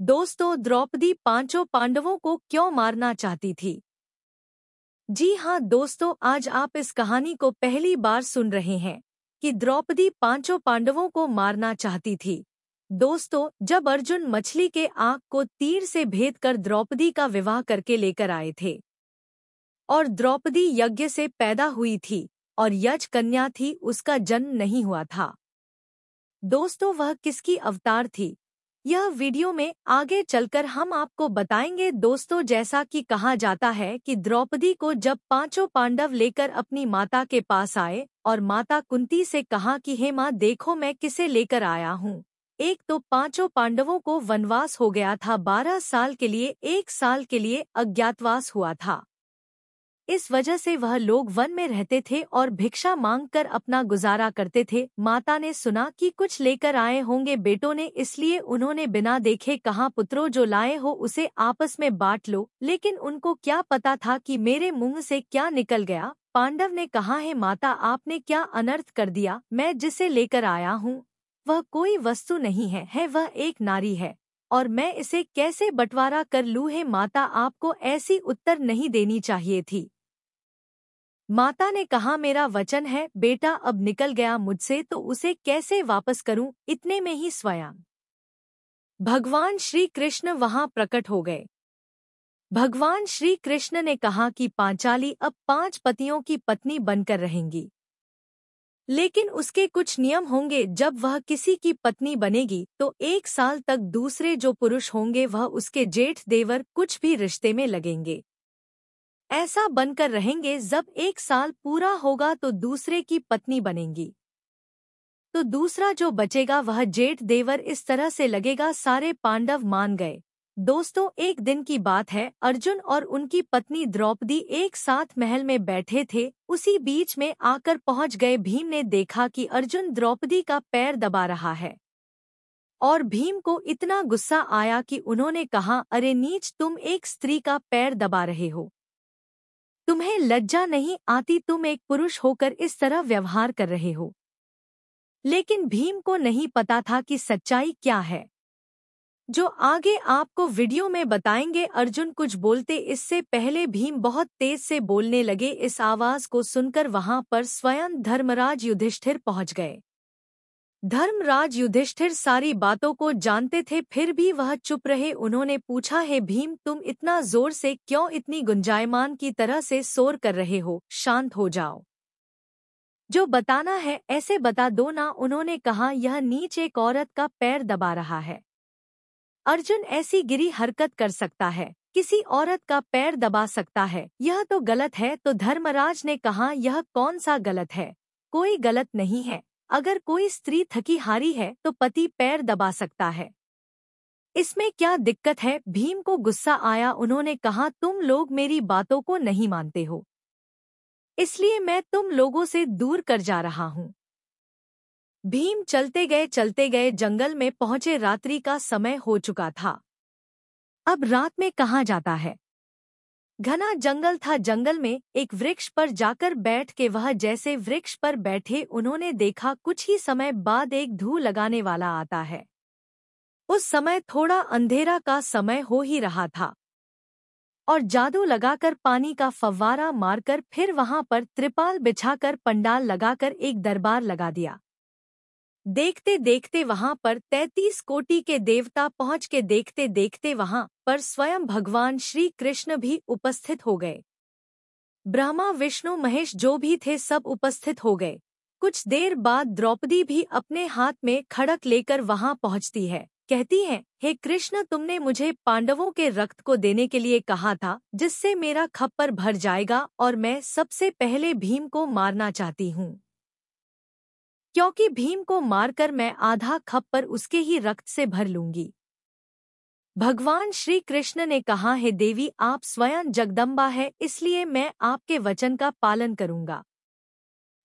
दोस्तों, द्रौपदी पांचों पांडवों को क्यों मारना चाहती थी? जी हाँ दोस्तों, आज आप इस कहानी को पहली बार सुन रहे हैं कि द्रौपदी पांचों पांडवों को मारना चाहती थी। दोस्तों, जब अर्जुन मछली के आँख को तीर से भेद कर द्रौपदी का विवाह करके लेकर आए थे और द्रौपदी यज्ञ से पैदा हुई थी और यज कन्या थी, उसका जन्म नहीं हुआ था। दोस्तों, वह किसकी अवतार थी? यह वीडियो में आगे चलकर हम आपको बताएंगे। दोस्तों, जैसा कि कहा जाता है कि द्रौपदी को जब पांचों पांडव लेकर अपनी माता के पास आए और माता कुंती से कहा कि हे माँ, देखो मैं किसे लेकर आया हूँ। एक तो पांचों पांडवों को वनवास हो गया था, 12 साल के लिए, 1 साल के लिए अज्ञातवास हुआ था। इस वजह से वह लोग वन में रहते थे और भिक्षा मांगकर अपना गुजारा करते थे। माता ने सुना कि कुछ लेकर आए होंगे बेटों ने, इसलिए उन्होंने बिना देखे कहा, पुत्रों जो लाए हो उसे आपस में बांट लो। लेकिन उनको क्या पता था कि मेरे मुंह से क्या निकल गया। पांडव ने कहा, है माता, आपने क्या अनर्थ कर दिया। मैं जिसे लेकर आया हूँ वह कोई वस्तु नहीं है, वह एक नारी है और मैं इसे कैसे बंटवारा कर लूँ। है माता, आपको ऐसी उत्तर नहीं देनी चाहिए थी। माता ने कहा, मेरा वचन है बेटा, अब निकल गया मुझसे तो उसे कैसे वापस करूं। इतने में ही स्वयं भगवान श्री कृष्ण वहां प्रकट हो गए। भगवान श्री कृष्ण ने कहा कि पांचाली अब 5 पतियों की पत्नी बनकर रहेंगी, लेकिन उसके कुछ नियम होंगे। जब वह किसी की पत्नी बनेगी तो 1 साल तक दूसरे जो पुरुष होंगे वह उसके जेठ देवर कुछ भी रिश्ते में लगेंगे, ऐसा बनकर रहेंगे। जब 1 साल पूरा होगा तो दूसरे की पत्नी बनेंगी तो दूसरा जो बचेगा वह जेठ देवर, इस तरह से लगेगा। सारे पांडव मान गए। दोस्तों, एक दिन की बात है, अर्जुन और उनकी पत्नी द्रौपदी एक साथ महल में बैठे थे। उसी बीच में आकर पहुंच गए भीम ने देखा कि अर्जुन द्रौपदी का पैर दबा रहा है और भीम को इतना गुस्सा आया कि उन्होंने कहा, अरे नीच, तुम एक स्त्री का पैर दबा रहे हो, तुम्हें लज्जा नहीं आती? तुम एक पुरुष होकर इस तरह व्यवहार कर रहे हो। लेकिन भीम को नहीं पता था कि सच्चाई क्या है, जो आगे आपको वीडियो में बताएंगे। अर्जुन कुछ बोलते इससे पहले भीम बहुत तेज से बोलने लगे। इस आवाज को सुनकर वहां पर स्वयं धर्मराज युधिष्ठिर पहुंच गए। धर्मराज युधिष्ठिर सारी बातों को जानते थे, फिर भी वह चुप रहे। उन्होंने पूछा, है भीम, तुम इतना जोर से क्यों, इतनी गुंजायमान की तरह से शोर कर रहे हो? शांत हो जाओ, जो बताना है ऐसे बता दो ना। उन्होंने कहा, यह नीच एक औरत का पैर दबा रहा है। अर्जुन ऐसी गिरी हरकत कर सकता है, किसी औरत का पैर दबा सकता है? यह तो गलत है। तो धर्मराज ने कहा, यह कौन सा गलत है? कोई गलत नहीं है। अगर कोई स्त्री थकी हारी है तो पति पैर दबा सकता है, इसमें क्या दिक्कत है? भीम को गुस्सा आया। उन्होंने कहा, तुम लोग मेरी बातों को नहीं मानते हो, इसलिए मैं तुम लोगों से दूर कर जा रहा हूँ। भीम चलते गए, जंगल में पहुंचे। रात्रि का समय हो चुका था। अब रात में कहाँ जाता है? घना जंगल था। जंगल में एक वृक्ष पर जाकर बैठ के वह जैसे वृक्ष पर बैठे, उन्होंने देखा कुछ ही समय बाद एक धू लगाने वाला आता है। उस समय थोड़ा अंधेरा का समय हो ही रहा था और जादू लगाकर, पानी का फव्वारा मारकर, फिर वहां पर त्रिपाल बिछाकर, पंडाल लगाकर एक दरबार लगा दिया। देखते देखते वहां पर 33 कोटि के देवता पहुंच के, देखते देखते वहां पर स्वयं भगवान श्री कृष्ण भी उपस्थित हो गए। ब्रह्मा विष्णु महेश जो भी थे सब उपस्थित हो गए। कुछ देर बाद द्रौपदी भी अपने हाथ में खड़क लेकर वहां पहुंचती है। कहती है, हे कृष्ण, तुमने मुझे पांडवों के रक्त को देने के लिए कहा था, जिससे मेरा खप्पर भर जाएगा और मैं सबसे पहले भीम को मारना चाहती हूँ, क्योंकि भीम को मारकर मैं आधा खप्पर उसके ही रक्त से भर लूंगी। भगवान श्री कृष्ण ने कहा, हे देवी, आप स्वयं जगदम्बा है, इसलिए मैं आपके वचन का पालन करूंगा।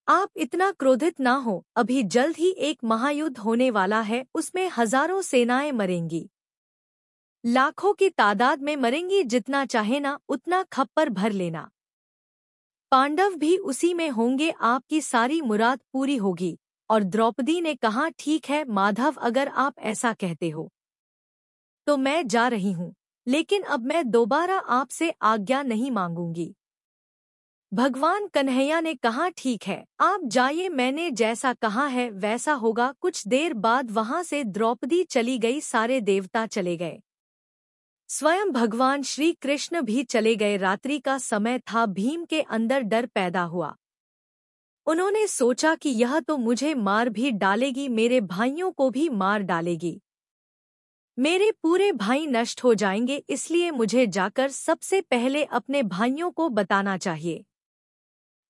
आप इतना क्रोधित ना हो, अभी जल्द ही एक महायुद्ध होने वाला है, उसमें हजारों सेनाएं मरेंगी, लाखों की तादाद में मरेंगी। जितना चाहे ना उतना खप्पर भर लेना, पांडव भी उसी में होंगे, आपकी सारी मुराद पूरी होगी। और द्रौपदी ने कहा, ठीक है माधव, अगर आप ऐसा कहते हो तो मैं जा रही हूँ, लेकिन अब मैं दोबारा आपसे आज्ञा नहीं मांगूंगी। भगवान कन्हैया ने कहा, ठीक है, आप जाइए, मैंने जैसा कहा है वैसा होगा। कुछ देर बाद वहां से द्रौपदी चली गई, सारे देवता चले गए, स्वयं भगवान श्री कृष्ण भी चले गए। रात्रि का समय था, भीम के अंदर डर पैदा हुआ। उन्होंने सोचा कि यह तो मुझे मार भी डालेगी, मेरे भाइयों को भी मार डालेगी, मेरे पूरे भाई नष्ट हो जाएंगे, इसलिए मुझे जाकर सबसे पहले अपने भाइयों को बताना चाहिए।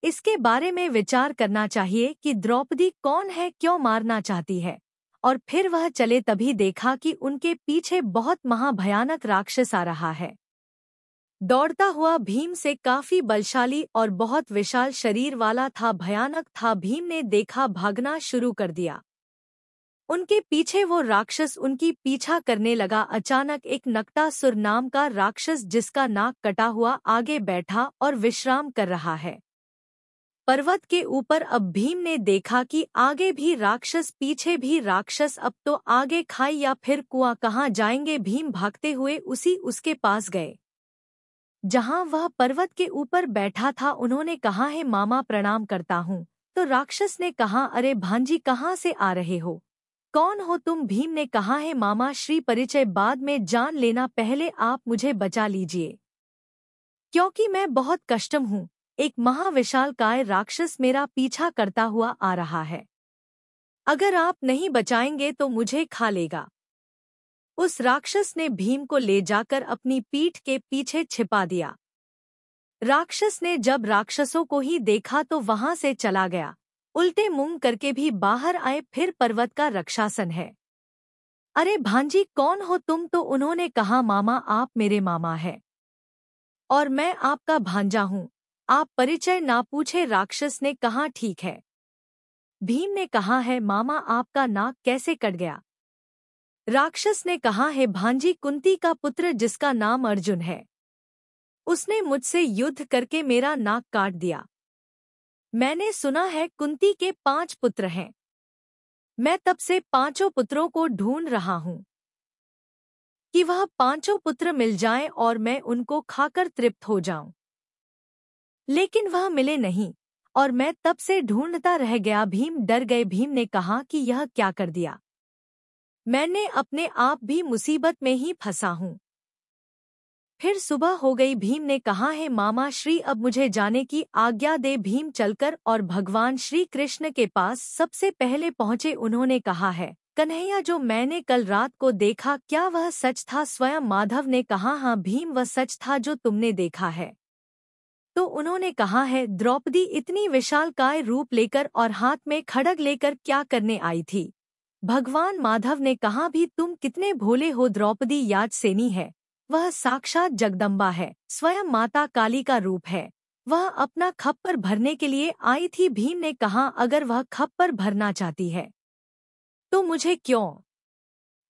इसके बारे में विचार करना चाहिए कि द्रौपदी कौन है, क्यों मारना चाहती है। और फिर वह चले, तभी देखा कि उनके पीछे बहुत महाभयानक राक्षस आ रहा है। दौड़ता हुआ भीम से काफी बलशाली और बहुत विशाल शरीर वाला था, भयानक था। भीम ने देखा, भागना शुरू कर दिया। उनके पीछे वो राक्षस उनकी पीछा करने लगा। अचानक एक नकटासुर नाम का राक्षस, जिसका नाक कटा हुआ, आगे बैठा और विश्राम कर रहा है पर्वत के ऊपर। अब भीम ने देखा कि आगे भी राक्षस, पीछे भी राक्षस। अब तो आगे खाई या फिर कुआं, कहाँ जाएंगे। भीम भागते हुए उसके पास गए जहां वह पर्वत के ऊपर बैठा था। उन्होंने कहा, है मामा, प्रणाम करता हूँ। तो राक्षस ने कहा, अरे भांजी, कहाँ से आ रहे हो, कौन हो तुम। भीम ने कहा, है मामा श्री, परिचय बाद में जान लेना, पहले आप मुझे बचा लीजिए, क्योंकि मैं बहुत कष्टम हूँ। एक महाविशालकाय राक्षस मेरा पीछा करता हुआ आ रहा है, अगर आप नहीं बचाएंगे तो मुझे खा लेगा। उस राक्षस ने भीम को ले जाकर अपनी पीठ के पीछे छिपा दिया। राक्षस ने जब राक्षसों को ही देखा तो वहां से चला गया। उल्टे मुंह करके भी बाहर आए, फिर पर्वत का रक्षासन है। अरे भांजी, कौन हो तुम। तो उन्होंने कहा, मामा, आप मेरे मामा हैं और मैं आपका भांजा हूँ, आप परिचय ना पूछे। राक्षस ने कहा, ठीक है। भीम ने कहा, है मामा, आपका नाक कैसे कट गया। राक्षस ने कहा, है भांजी, कुंती का पुत्र जिसका नाम अर्जुन है, उसने मुझसे युद्ध करके मेरा नाक काट दिया। मैंने सुना है कुंती के 5 पुत्र हैं, मैं तब से 5 पुत्रों को ढूंढ रहा हूँ कि वह 5 पुत्र मिल जाएं और मैं उनको खाकर तृप्त हो जाऊं, लेकिन वह मिले नहीं और मैं तब से ढूंढता रह गया। भीम डर गए। भीम ने कहा कि यह क्या कर दिया, मैंने अपने आप भी मुसीबत में ही फंसा हूँ। फिर सुबह हो गई। भीम ने कहा, है मामा श्री, अब मुझे जाने की आज्ञा दे। भीम चलकर और भगवान श्री कृष्ण के पास सबसे पहले पहुँचे। उन्होंने कहा, है कन्हैया, जो मैंने कल रात को देखा, क्या वह सच था। स्वयं माधव ने कहा, हाँ भीम, वह सच था जो तुमने देखा है। तो उन्होंने कहा, है द्रौपदी इतनी विशालकाय रूप लेकर और हाथ में खड्ग लेकर क्या करने आई थी। भगवान माधव ने कहा, भी तुम कितने भोले हो। द्रौपदी याजसेनी है, वह साक्षात जगदम्बा है, स्वयं माता काली का रूप है। वह अपना खप्पर भरने के लिए आई थी। भीम ने कहा, अगर वह खप्पर भरना चाहती है तो मुझे क्यों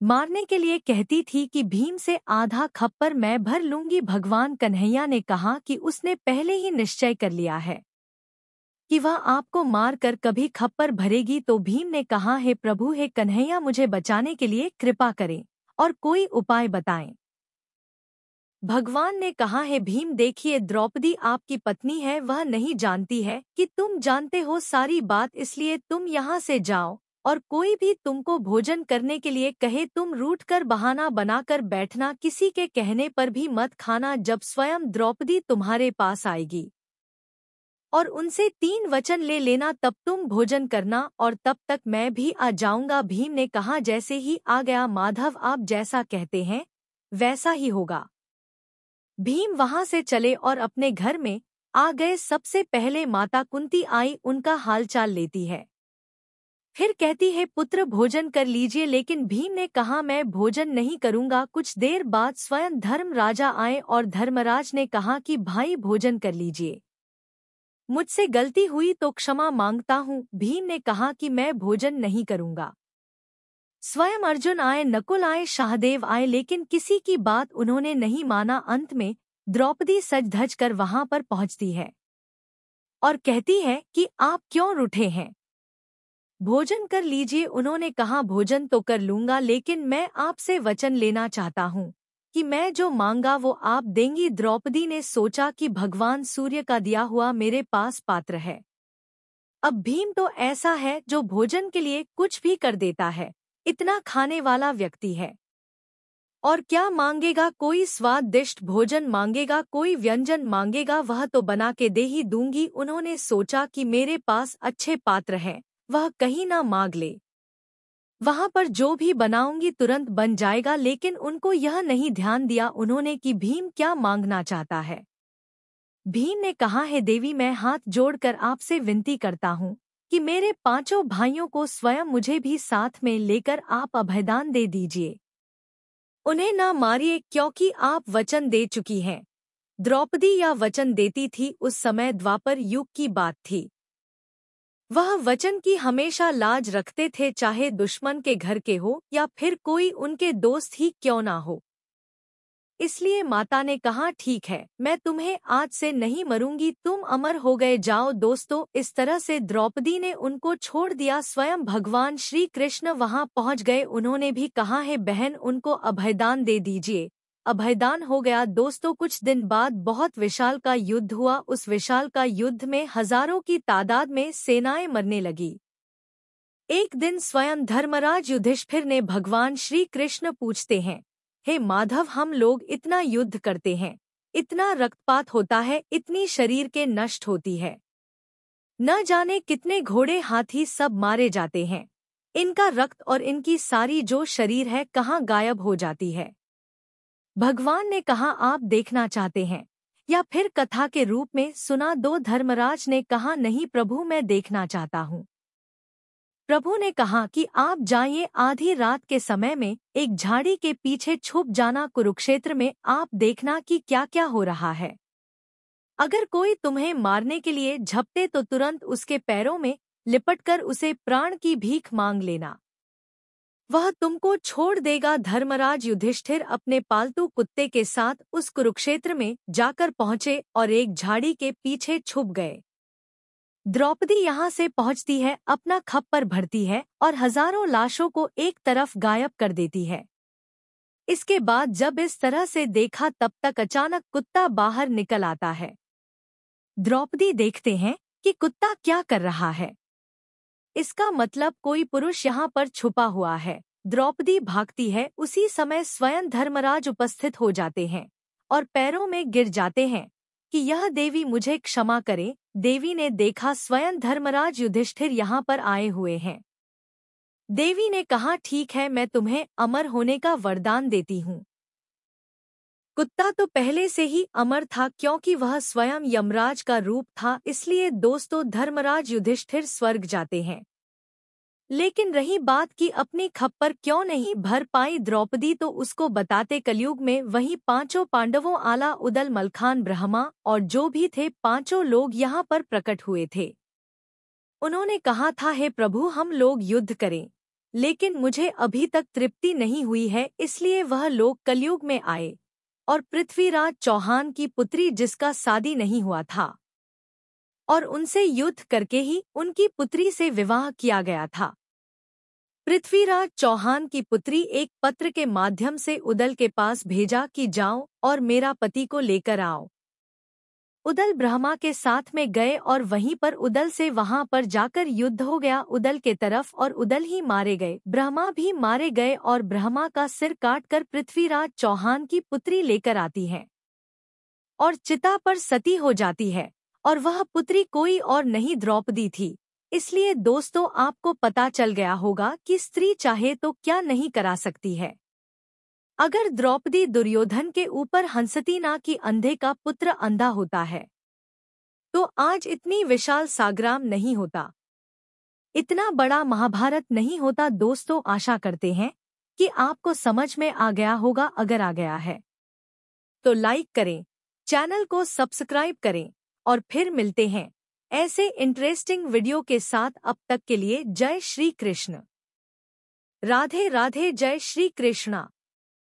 मारने के लिए कहती थी कि भीम से आधा खप्पर मैं भर लूंगी। भगवान कन्हैया ने कहा कि उसने पहले ही निश्चय कर लिया है कि वह आपको मार कर कभी खप्पर भरेगी। तो भीम ने कहा, हे प्रभु, हे कन्हैया, मुझे बचाने के लिए कृपा करें और कोई उपाय बताएं। भगवान ने कहा, है भीम, देखिए, द्रौपदी आपकी पत्नी है, वह नहीं जानती है कि तुम जानते हो सारी बात, इसलिए तुम यहाँ से जाओ और कोई भी तुमको भोजन करने के लिए कहे, तुम रूठकर बहाना बनाकर बैठना, किसी के कहने पर भी मत खाना। जब स्वयं द्रौपदी तुम्हारे पास आएगी और उनसे 3 वचन ले लेना, तब तुम भोजन करना और तब तक मैं भी आ जाऊंगा। भीम ने कहा, जैसे ही आ गया माधव, आप जैसा कहते हैं वैसा ही होगा। भीम वहां से चले और अपने घर में आ गए। सबसे पहले माता कुंती आई, उनका हालचाल लेती है, फिर कहती है, पुत्र भोजन कर लीजिए। लेकिन भीम ने कहा, मैं भोजन नहीं करूंगा। कुछ देर बाद स्वयं धर्म राजा आए और धर्मराज ने कहा कि भाई भोजन कर लीजिए, मुझसे गलती हुई तो क्षमा मांगता हूँ। भीम ने कहा कि मैं भोजन नहीं करूंगा। स्वयं अर्जुन आए, नकुल आए, सहदेव आए, लेकिन किसी की बात उन्होंने नहीं माना। अंत में द्रौपदी सज धज कर वहां पर पहुंचती है और कहती है कि आप क्यों रूठे हैं, भोजन कर लीजिए। उन्होंने कहा, भोजन तो कर लूंगा, लेकिन मैं आपसे वचन लेना चाहता हूँ कि मैं जो मांगा वो आप देंगी। द्रौपदी ने सोचा कि भगवान सूर्य का दिया हुआ मेरे पास पात्र है। अब भीम तो ऐसा है जो भोजन के लिए कुछ भी कर देता है, इतना खाने वाला व्यक्ति है। और क्या मांगेगा? कोई स्वादिष्ट भोजन मांगेगा, कोई व्यंजन मांगेगा, वह तो बना के दे ही दूंगी। उन्होंने सोचा कि मेरे पास अच्छे पात्र हैं, वह कहीं ना मांग ले, वहां पर जो भी बनाऊंगी तुरंत बन जाएगा। लेकिन उनको यह नहीं ध्यान दिया उन्होंने कि भीम क्या मांगना चाहता है। भीम ने कहा, है देवी, मैं हाथ जोड़कर आपसे विनती करता हूँ कि मेरे पांचों भाइयों को स्वयं मुझे भी साथ में लेकर आप अभयदान दे दीजिए। उन्हें ना मारिए, क्योंकि आप वचन दे चुकी हैं। द्रौपदी या वचन देती थी। उस समय द्वापर युग की बात थी। वह वचन की हमेशा लाज रखते थे, चाहे दुश्मन के घर के हो या फिर कोई उनके दोस्त ही क्यों ना हो। इसलिए माता ने कहा, ठीक है, मैं तुम्हें आज से नहीं मरूंगी, तुम अमर हो गए, जाओ। दोस्तों, इस तरह से द्रौपदी ने उनको छोड़ दिया। स्वयं भगवान श्री कृष्ण वहां पहुंच गए। उन्होंने भी कहा, है बहन, उनको अभयदान दे दीजिए। अभयदान हो गया। दोस्तों, कुछ दिन बाद बहुत विशाल का युद्ध हुआ। उस विशाल का युद्ध में हजारों की तादाद में सेनाएं मरने लगी। एक दिन स्वयं धर्मराज युधिष्ठिर ने भगवान श्री कृष्ण पूछते हैं, हे माधव, हम लोग इतना युद्ध करते हैं, इतना रक्तपात होता है, इतनी शरीर के नष्ट होती है, न जाने कितने घोड़े हाथी सब मारे जाते हैं, इनका रक्त और इनकी सारी जो शरीर है कहाँ गायब हो जाती है। भगवान ने कहा, आप देखना चाहते हैं या फिर कथा के रूप में सुना दो। धर्मराज ने कहा, नहीं प्रभु, मैं देखना चाहता हूँ। प्रभु ने कहा कि आप जाइए, आधी रात के समय में एक झाड़ी के पीछे छुप जाना, कुरुक्षेत्र में आप देखना कि क्या क्या हो रहा है। अगर कोई तुम्हें मारने के लिए झपटे तो तुरंत उसके पैरों में लिपटकर उसे प्राण की भीख मांग लेना, वह तुमको छोड़ देगा। धर्मराज युधिष्ठिर अपने पालतू कुत्ते के साथ उस कुरुक्षेत्र में जाकर पहुंचे और एक झाड़ी के पीछे छुप गए। द्रौपदी यहाँ से पहुँचती है, अपना खप्पर भरती है और हजारों लाशों को एक तरफ गायब कर देती है। इसके बाद जब इस तरह से देखा तब तक अचानक कुत्ता बाहर निकल आता है। द्रौपदी देखते हैं कि कुत्ता क्या कर रहा है। इसका मतलब कोई पुरुष यहाँ पर छुपा हुआ है। द्रौपदी भागती है। उसी समय स्वयं धर्मराज उपस्थित हो जाते हैं और पैरों में गिर जाते हैं कि यह देवी मुझे क्षमा करे। देवी ने देखा स्वयं धर्मराज युधिष्ठिर यहाँ पर आए हुए हैं। देवी ने कहा, ठीक है, मैं तुम्हें अमर होने का वरदान देती हूँ। कुत्ता तो पहले से ही अमर था, क्योंकि वह स्वयं यमराज का रूप था। इसलिए दोस्तों, धर्मराज युधिष्ठिर स्वर्ग जाते हैं। लेकिन रही बात कि अपनी खप्पर क्यों नहीं भर पाई द्रौपदी, तो उसको बताते कलयुग में वही पांचों पांडवों आला उदल मलखान ब्रह्मा और जो भी थे पांचों लोग यहाँ पर प्रकट हुए थे। उन्होंने कहा था, हे प्रभु, हम लोग युद्ध करें, लेकिन मुझे अभी तक तृप्ति नहीं हुई है। इसलिए वह लोग कलयुग में आए और पृथ्वीराज चौहान की पुत्री, जिसका शादी नहीं हुआ था, और उनसे युद्ध करके ही उनकी पुत्री से विवाह किया गया था। पृथ्वीराज चौहान की पुत्री एक पत्र के माध्यम से उदल के पास भेजा कि जाओ और मेरा पति को लेकर आओ। उदल ब्रह्मा के साथ में गए और वहीं पर उदल से वहां पर जाकर युद्ध हो गया उदल के तरफ, और उदल ही मारे गए, ब्रह्मा भी मारे गए और ब्रह्मा का सिर काटकर पृथ्वीराज चौहान की पुत्री लेकर आती है और चिता पर सती हो जाती है, और वह पुत्री कोई और नहीं द्रौपदी थी। इसलिए दोस्तों, आपको पता चल गया होगा कि स्त्री चाहे तो क्या नहीं करा सकती है। अगर द्रौपदी दुर्योधन के ऊपर हंसती ना कि अंधे का पुत्र अंधा होता है, तो आज इतनी विशाल संग्राम नहीं होता, इतना बड़ा महाभारत नहीं होता। दोस्तों, आशा करते हैं कि आपको समझ में आ गया होगा। अगर आ गया है तो लाइक करें, चैनल को सब्सक्राइब करें और फिर मिलते हैं ऐसे इंटरेस्टिंग वीडियो के साथ। अब तक के लिए जय श्री कृष्ण, राधे राधे, जय श्री कृष्णा।